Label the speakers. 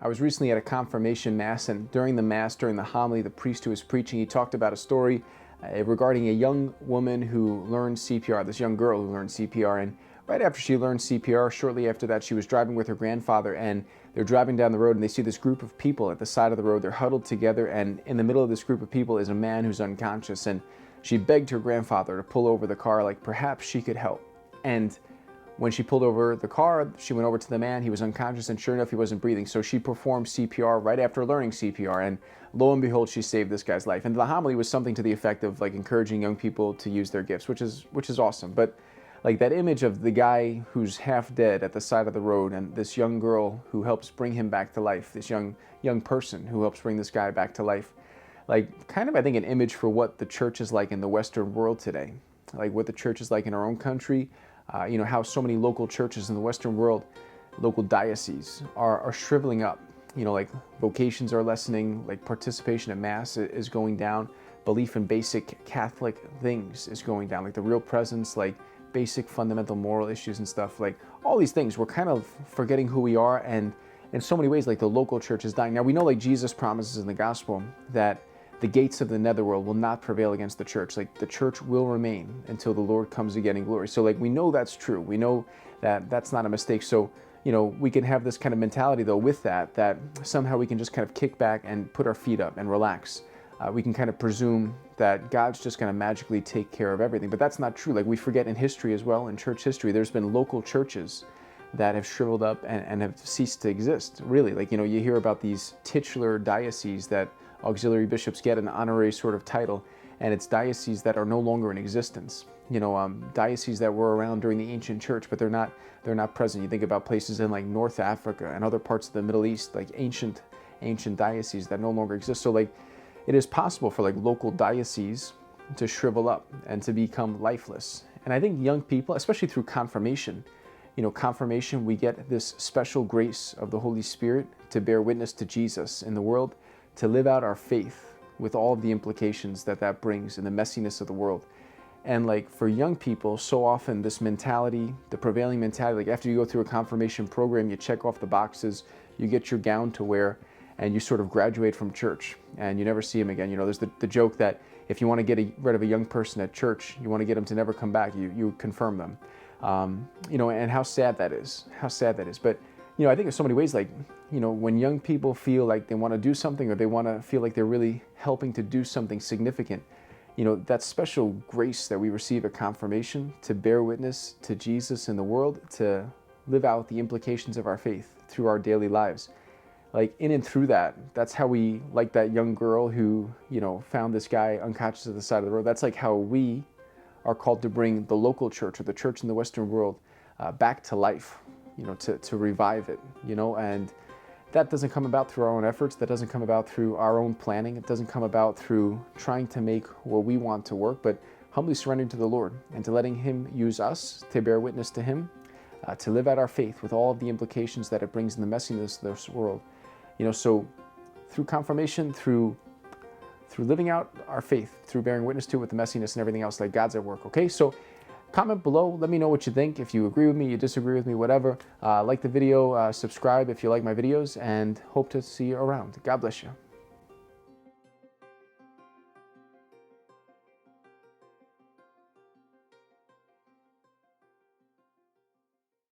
Speaker 1: I was recently at a confirmation mass, and during the homily, the priest who was preaching, he talked about a story regarding a young woman who learned CPR, this young girl who learned CPR. And right after she learned CPR, shortly after that, she was driving with her grandfather, and they're driving down the road, and they see this group of people at the side of the road. They're huddled together, and in the middle of this group of people is a man who's unconscious. And she begged her grandfather to pull over the car, like perhaps she could help. And when she pulled over the car, she went over to the man. He was unconscious, and sure enough, he wasn't breathing. So she performed CPR right after learning CPR, and lo and behold, she saved this guy's life. And the homily was something to the effect of like encouraging young people to use their gifts, which is awesome. But like that image of the guy who's half dead at the side of the road, and this young girl who helps bring him back to life, this young person who helps bring this guy back to life, like kind of I think an image for what the church is like in the Western world today, like what the church is like in our own country. How so many local churches in the Western world, local dioceses are shriveling up. Like vocations are lessening, like participation at Mass is going down, belief in basic Catholic things is going down, like the real presence, like basic fundamental moral issues and stuff, like all these things. We're kind of forgetting who we are, and in so many ways, like the local church is dying. Now we know, like Jesus promises in the gospel, that the gates of the netherworld will not prevail against the church. Like the church will remain until the Lord comes again in glory. So like we know that's true. We know that that's not a mistake. So, we can have this kind of mentality though with that somehow we can just kind of kick back and put our feet up and relax. We can kind of presume that God's just going to magically take care of everything. But that's not true. Like we forget in history as well, in church history, there's been local churches that have shriveled up and have ceased to exist. Really, like, you hear about these titular dioceses that auxiliary bishops get an honorary sort of title, and it's dioceses that are no longer in existence. Dioceses that were around during the ancient church, but they're not present. You think about places in like North Africa and other parts of the Middle East, like ancient dioceses that no longer exist. So like it is possible for like local dioceses to shrivel up and to become lifeless. And I think young people, especially through confirmation, we get this special grace of the Holy Spirit to bear witness to Jesus in the world, to live out our faith with all of the implications that brings in the messiness of the world. And like for young people, so often this mentality, the prevailing mentality, like after you go through a confirmation program, you check off the boxes, you get your gown to wear, and you sort of graduate from church and you never see him again. There's the joke that if you want to get rid of a young person at church, you want to get them to never come back, you confirm them. And how sad that is. But I think in so many ways, like, when young people feel like they want to do something, or they want to feel like they're really helping to do something significant, that special grace that we receive at confirmation to bear witness to Jesus in the world, to live out the implications of our faith through our daily lives. Like in and through that's how we, like that young girl who, found this guy unconscious at the side of the road. That's like how we are called to bring the local church, or the church in the Western world, back to life, to revive it, and that doesn't come about through our own efforts. That doesn't come about through our own planning. It doesn't come about through trying to make what we want to work, but humbly surrendering to the Lord and to letting Him use us to bear witness to Him, to live out our faith with all of the implications that it brings in the messiness of this world. So through confirmation, through living out our faith, through bearing witness to it with the messiness and everything else, like God's at work, okay? So comment below, let me know what you think. If you agree with me, you disagree with me, whatever. Like the video, subscribe if you like my videos, and hope to see you around. God bless you.